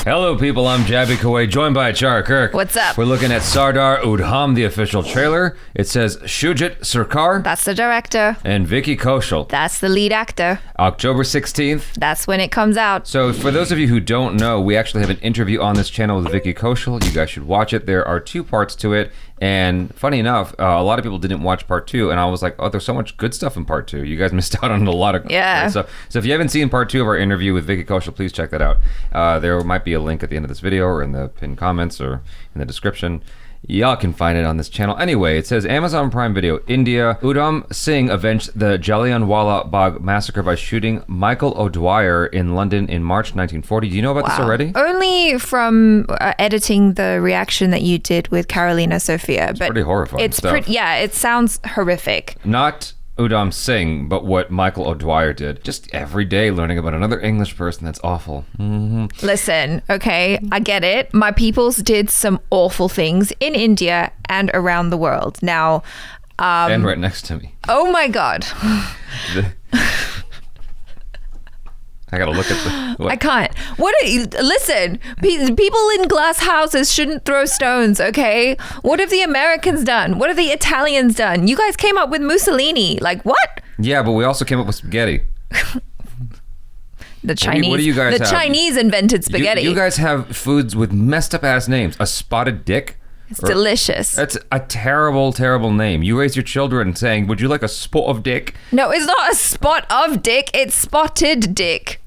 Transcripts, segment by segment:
Hello, people. I'm Jaby KOAY, joined by ACHARA KIRK. What's up? We're looking at SARDAR UDHAM, the official trailer. It says Shoojit Sircar. That's the director. And Vicky Kaushal. That's the lead actor. October 16th. That's when it comes out. So for those of you who don't know, we actually have an interview on this channel with Vicky Kaushal. You guys should watch it. There are 2 parts to it. And funny enough, a lot of people didn't watch part 2, and I was like, oh, there's so much good stuff in part 2. You guys missed out on a lot of great stuff. So if you haven't seen part 2 of our interview with Vicky Kaushal, please check that out. There might be a link at the end of this video or in the pinned comments or in the description. Y'all can find it on this channel. Anyway, it says Amazon Prime Video, India. Udham Singh avenged the Jallianwala Bagh massacre by shooting Michael O'Dwyer in London in March 1940. Do you know about this already? Only from editing the reaction that you did with Carolina Sofia. It's pretty horrifying stuff. It sounds horrific. Not Udham Singh, but what Michael O'Dwyer did. Just every day learning about another English person that's awful. Mm-hmm. Listen, okay, I get it. My peoples did some awful things in India and around the world. Now, and right next to me. Oh my God. I gotta look at the... I can't. Listen, people in glass houses shouldn't throw stones, okay? What have the Americans done? What have the Italians done? You guys came up with Mussolini. Like, what? Yeah, but we also came up with spaghetti. The Chinese. What do you guys have? The Chinese invented spaghetti. You guys have foods with messed up ass names. A spotted dick? It's delicious. That's a terrible, terrible name. You raise your children saying, would you like a spot of dick? No, it's not a spot of dick. It's spotted dick.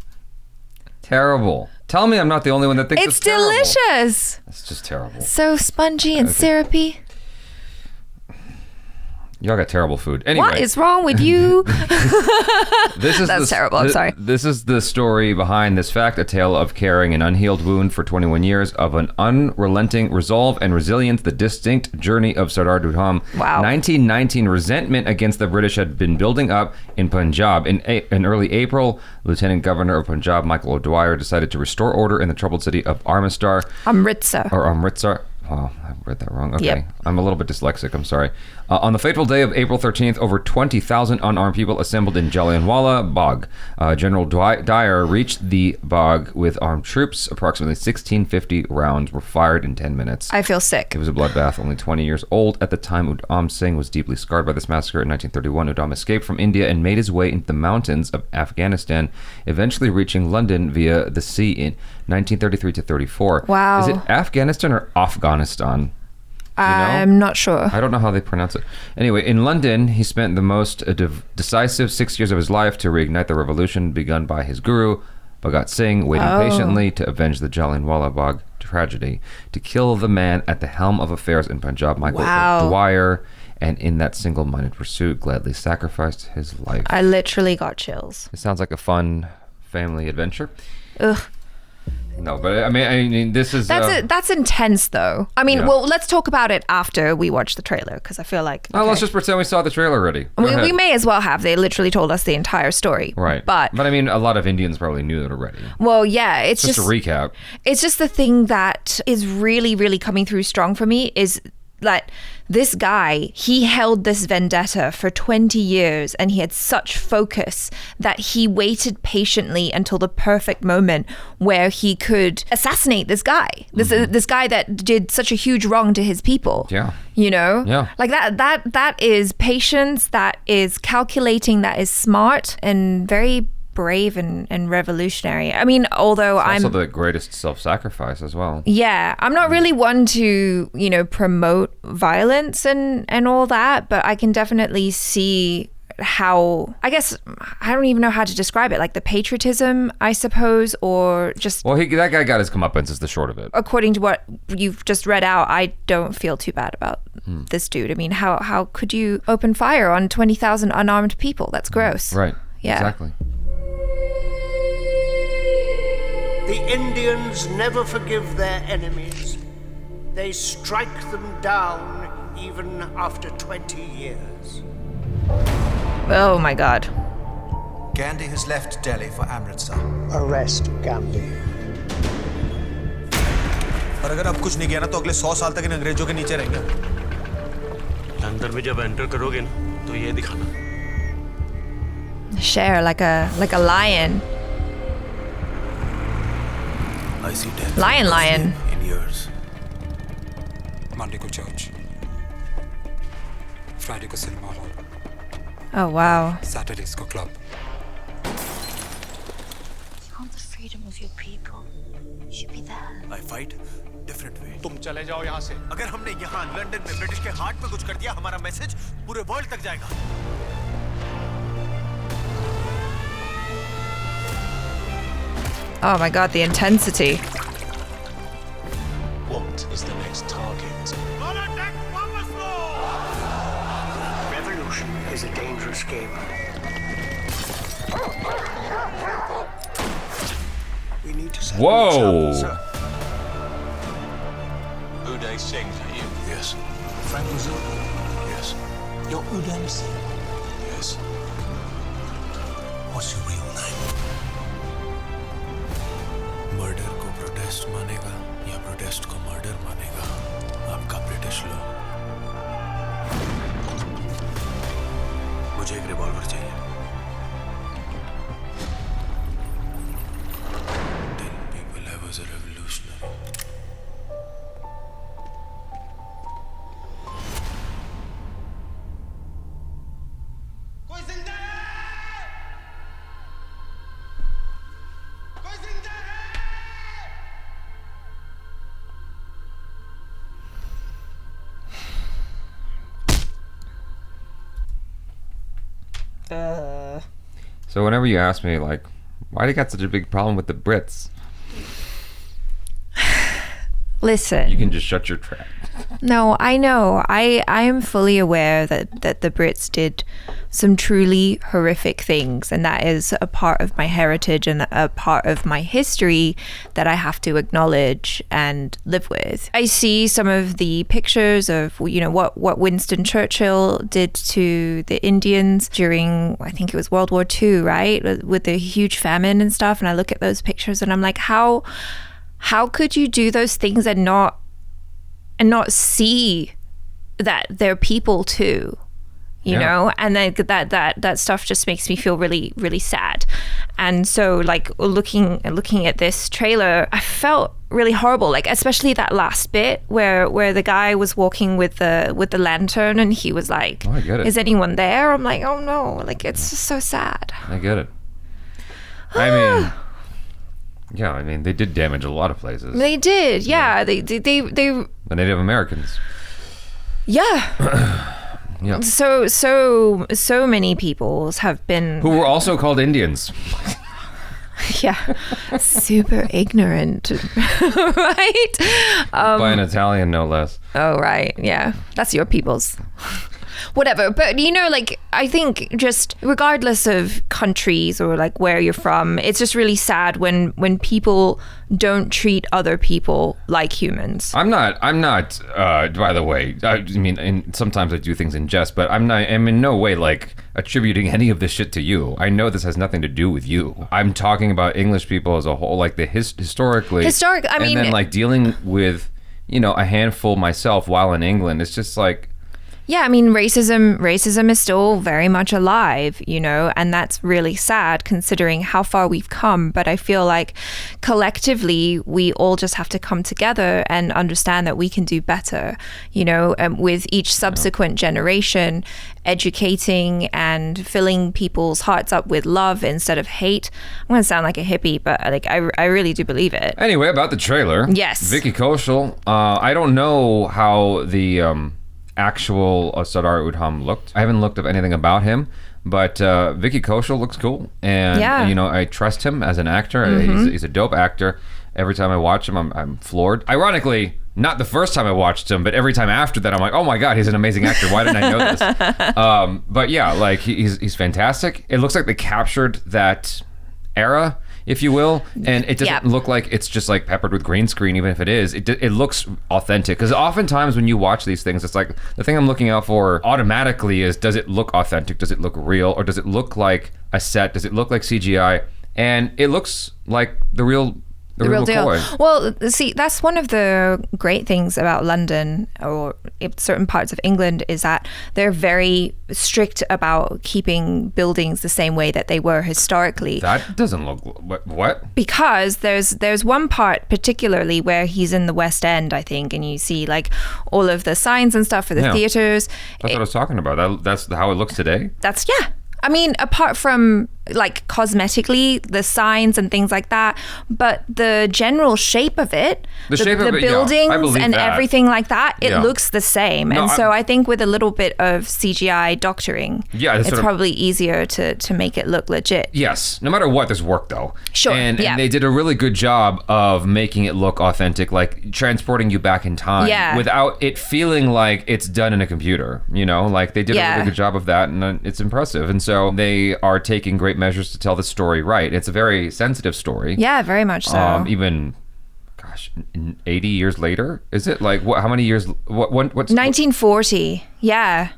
Terrible. Tell me I'm not the only one that thinks it's delicious. It's just terrible. So spongy and syrupy. Y'all got terrible food. Anyway. What is wrong with you? That's terrible. I'm sorry. This is the story behind this fact, a tale of carrying an unhealed wound for 21 years, of an unrelenting resolve and resilience, the distinct journey of Sardar Udham. Wow. 1919, resentment against the British had been building up in Punjab. In early April, Lieutenant Governor of Punjab, Michael O'Dwyer, decided to restore order in the troubled city of Amritsar. Amritsar. Wow, I read that wrong. Okay. Yep. I'm a little bit dyslexic. I'm sorry. On the fateful day of April 13th, over 20,000 unarmed people assembled in Jallianwala Bagh. General Dyer reached the Bagh with armed troops. Approximately 1,650 rounds were fired in 10 minutes. I feel sick. It was a bloodbath. Only 20 years old at the time, Udham Singh was deeply scarred by this massacre. In 1931, Udham escaped from India and made his way into the mountains of Afghanistan, eventually reaching London via the sea in 1933 to 34. Wow. Is it Afghanistan or Afghanistan? I'm not sure. I don't know how they pronounce it. Anyway, in London, he spent the most decisive 6 years of his life to reignite the revolution begun by his guru, Bhagat Singh, waiting patiently to avenge the Jallianwala Bagh tragedy, to kill the man at the helm of affairs in Punjab, Michael O'Dwyer, and in that single-minded pursuit, gladly sacrificed his life. I literally got chills. It sounds like a fun family adventure. Ugh. No, but I mean, this is... That's intense, though. I mean, well, let's talk about it after we watch the trailer, because I feel like... Okay. Oh, let's just pretend we saw the trailer already. We may as well have. They literally told us the entire story. Right. But I mean, a lot of Indians probably knew it already. Well, yeah, it's just a recap. It's just the thing that is really, really coming through strong for me is that this guy, he held this vendetta for 20 years and he had such focus that he waited patiently until the perfect moment where he could assassinate this guy. This guy that did such a huge wrong to his people. Yeah. You know? Yeah. Like that is patience, that is calculating, that is smart and very brave and revolutionary. I mean, although it's also the greatest self-sacrifice as well. Yeah, I'm not really one to, promote violence and all that, but I can definitely see how, I guess, I don't even know how to describe it, like the patriotism, I suppose, or just... Well, that guy got his comeuppance is the short of it. According to what you've just read out, I don't feel too bad about this dude. I mean, how could you open fire on 20,000 unarmed people? That's gross. Right. Yeah. Exactly. The Indians never forgive their enemies. They strike them down even after 20 years. Oh my God. Gandhi has left Delhi for Amritsar. Arrest Gandhi. और अगर अब कुछ नहीं किया ना तो अगले 100 साल तक इन अंग्रेजों के नीचे रहेंगे। अंदर में जब एंटर करोगे ना तो ये दिखाना। Share like a lion. I see death. Lion. In years. Monday को church, Friday को cinema hall, Oh, wow. Saturdays को club. You want the freedom of your people. You should be there. I fight different way. तुम चले जाओ यहाँ से. अगर हमने यहाँ लंदन में ब्रिटिश के हार्ट में कुछ कर दिया, हमारा मैसेज पूरे वर्ल्ड तक जाएगा. Oh my god, the intensity. What is the next target? Revolution is a dangerous game. We need to set an Whoa. example, sir. Uday Singh, are you? Yes. Frank Brazil? Yes. You're Uday Singh. Yes. What's your real name? Murder को protest मानेगा या protest को murder मानेगा आपका British law. मुझे एक revolver चाहिए. 10 people I was a revolutionary. So whenever you ask me, like, why do you got such a big problem with the Brits? Listen. You can just shut your trap. No, I know. I am fully aware that the Brits did some truly horrific things, and that is a part of my heritage and a part of my history that I have to acknowledge and live with. I see some of the pictures of, you know, what Winston Churchill did to the Indians during, I think it was World War II, right? With the huge famine and stuff, and I look at those pictures and I'm like, how could you do those things and not see that they're people too, you know? And then that stuff just makes me feel really, really sad. And so, like, looking at this trailer, I felt really horrible, like especially that last bit where the guy was walking with the lantern and he was like, Oh, I get it. is anyone there? I'm like, oh no, like it's just so sad. I get it. I mean, yeah, I mean, they did damage a lot of places. They did, yeah. They The Native Americans. yeah. Yeah. So many peoples have been Who were also called Indians. yeah, super ignorant, right? By an Italian, no less. Oh, right. Yeah. That's your people's. Whatever. But, you know, like, I think just regardless of countries or like where you're from, it's just really sad when people don't treat other people like humans. I'm not, by the way, I mean, sometimes I do things in jest, but I'm in no way like attributing any of this shit to you. I know this has nothing to do with you. I'm talking about English people as a whole, like the historically. I mean, and then like dealing with, you know, a handful myself while in England. It's just like, yeah, I mean, racism is still very much alive, you know, and that's really sad considering how far we've come. But I feel like collectively, we all just have to come together and understand that we can do better, you know, with each subsequent generation, educating and filling people's hearts up with love instead of hate. I'm going to sound like a hippie, but like I really do believe it. Anyway, about the trailer. Yes. Vicky Kaushal. I don't know how the actual SARDAR UDHAM looked. I haven't looked up anything about him, but Vicky Kaushal looks cool, and you know, I trust him as an actor. He's a dope actor. Every time I watch him, I'm floored. Ironically, not the first time I watched him, but every time after that, I'm like, oh my god, he's an amazing actor. Why didn't I know this? But yeah, like he's fantastic. It looks like they captured that era, if you will, and it doesn't look like it's just like peppered with green screen. Even if it is, it looks authentic, because oftentimes when you watch these things, it's like the thing I'm looking out for automatically is, does it look authentic, does it look real, or does it look like a set, does it look like CGI? And it looks like the real The real McCoy. Well, see, that's one of the great things about London or certain parts of England is that they're very strict about keeping buildings the same way that they were historically. That doesn't look... What? Because there's one part particularly where he's in the West End, I think, and you see like all of the signs and stuff for the theaters. That's what I was talking about. That's how it looks today? Yeah. I mean, apart from like cosmetically, the signs and things like that, but the general shape of it, the buildings and everything like that, it looks the same. No, so I think with a little bit of CGI doctoring, it's probably easier to make it look legit. Yes. No matter what, there's work though. Sure. And they did a really good job of making it look authentic, like transporting you back in time without it feeling like it's done in a computer, you know? Like they did a really good job of that, and it's impressive. And so they are taking great measures to tell the story right. It's a very sensitive story. Yeah, very much so. Even, 80 years later? Is it like, how many years? What's 1940. Yeah.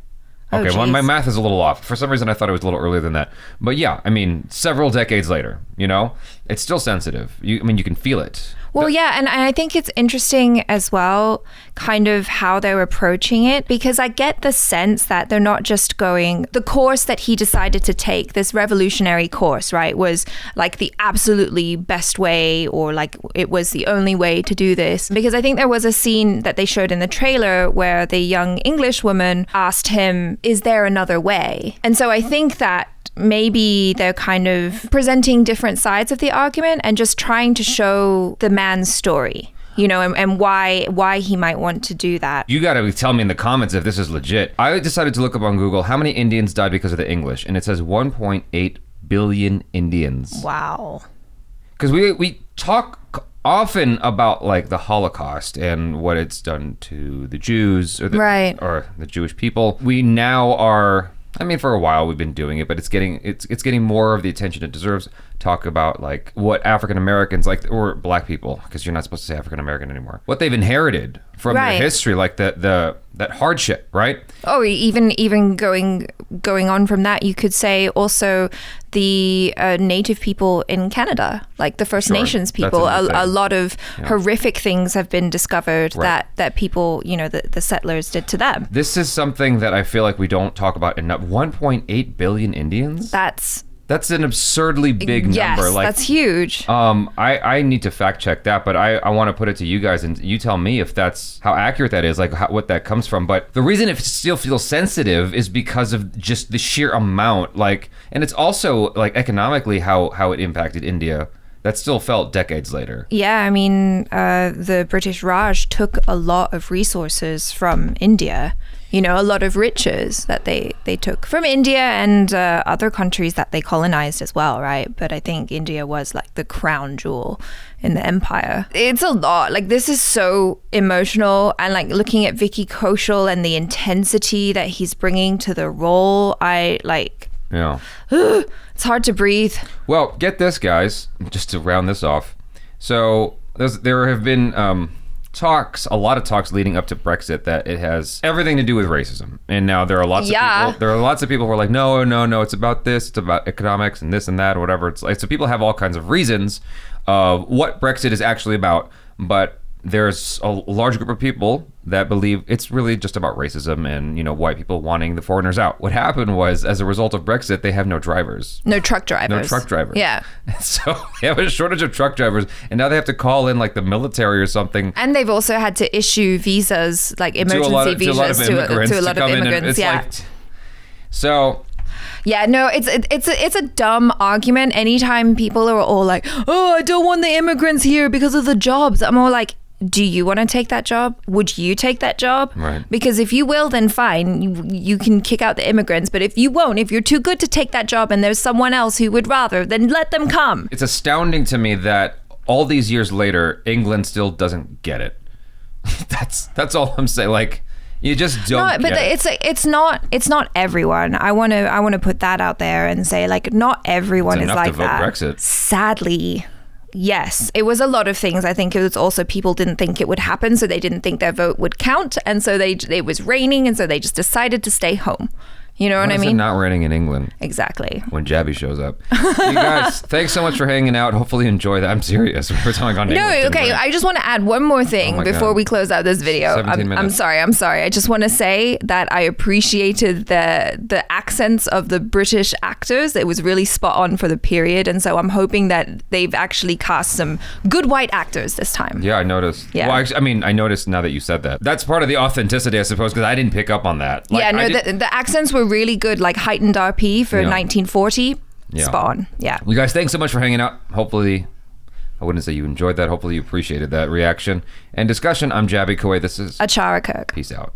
Okay, well, my math is a little off. For some reason, I thought it was a little earlier than that. But yeah, I mean, several decades later, you know? It's still sensitive. You can feel it. Well, yeah, and I think it's interesting as well, kind of how they're approaching it, because I get the sense that they're not just going, the course that he decided to take, this revolutionary course, right, was like the absolutely best way, or like it was the only way to do this. Because I think there was a scene that they showed in the trailer where the young English woman asked him, is there another way? And so I think that maybe they're kind of presenting different sides of the argument and just trying to show the man's story, you know, and why he might want to do that. You got to tell me in the comments if this is legit. I decided to look up on Google how many Indians died because of the English, and it says 1.8 billion Indians. Wow. Because we talk often about like the Holocaust and what it's done to the Jews or the Jewish people. We now are... I mean, for a while we've been doing it, but it's getting more of the attention it deserves. Talk about like what African Americans like, or black people, because you're not supposed to say African American anymore. What they've inherited from their history, like that hardship, right? Oh, even going on from that, you could say also the Native people in Canada, like the First Nations people. A lot of horrific things have been discovered that people, you know, the settlers did to them. This is something that I feel like we don't talk about enough. 1.8 billion Indians? That's an absurdly big number. Yes, that's huge. I need to fact check that, but I want to put it to you guys, and you tell me if that's how accurate that is, like what that comes from. But the reason it still feels sensitive is because of just the sheer amount, like, and it's also like economically how it impacted India. That still felt decades later. Yeah, I mean, the British Raj took a lot of resources from India. You know, a lot of riches that they took from India and other countries that they colonized as well, right? But I think India was like the crown jewel in the empire. It's a lot. Like, this is so emotional, and like looking at Vicky Kaushal and the intensity that he's bringing to the role, it's hard to breathe. Well, get this, guys, just to round this off. So there have been a lot of talks leading up to Brexit that it has everything to do with racism. And now there are lots of people who are like, no, it's about this, it's about economics and this and that, or whatever. It's like, so people have all kinds of reasons of what Brexit is actually about, but there's a large group of people that believe it's really just about racism and, you know, white people wanting the foreigners out. What happened was, as a result of Brexit, they have no drivers. No truck drivers. Yeah. So they have a shortage of truck drivers, and now they have to call in like the military or something. And they've also had to issue visas, like emergency visas to a lot of immigrants. Yeah. So... Yeah, no, it's a dumb argument. Anytime people are all like, oh, I don't want the immigrants here because of the jobs. I'm all like, do you want to take that job? Would you take that job? Right. Because if you will, then fine. You can kick out the immigrants. But if you won't, if you're too good to take that job and there's someone else who would rather, then let them come. It's astounding to me that all these years later, England still doesn't get it. That's all I'm saying. Like, you just don't. No, but it's not everyone. I want to put that out there and say, like, not everyone is like that. Brexit. Sadly, yes, it was a lot of things. I think it was also people didn't think it would happen, so they didn't think their vote would count, and so it was raining, and so they just decided to stay home. You know what I Why is it mean? not raining in England Exactly. when Jaby shows up? You guys, thanks so much for hanging out. Hopefully you enjoy that. I'm serious. We're talking on No, England. okay. I just want to add one more thing Oh my before God. we close out this video. 17 minutes. I'm sorry. I just want to say that I appreciated the accents of the British actors. It was really spot on for the period, and so I'm hoping that they've actually cast some good white actors this time. Yeah, I noticed. Yeah. Well, I mean, I noticed now that you said that. That's part of the authenticity, I suppose, because I didn't pick up on that. Like, Yeah, no, I did- the accents were really good, like heightened RP for Yeah. 1940. Yeah. Spot on. Yeah. You guys, thanks so much for hanging out. Hopefully, I wouldn't say you enjoyed that. Hopefully you appreciated that reaction and discussion. I'm Jaby KOAY. This is ACHARA KIRK. Peace out.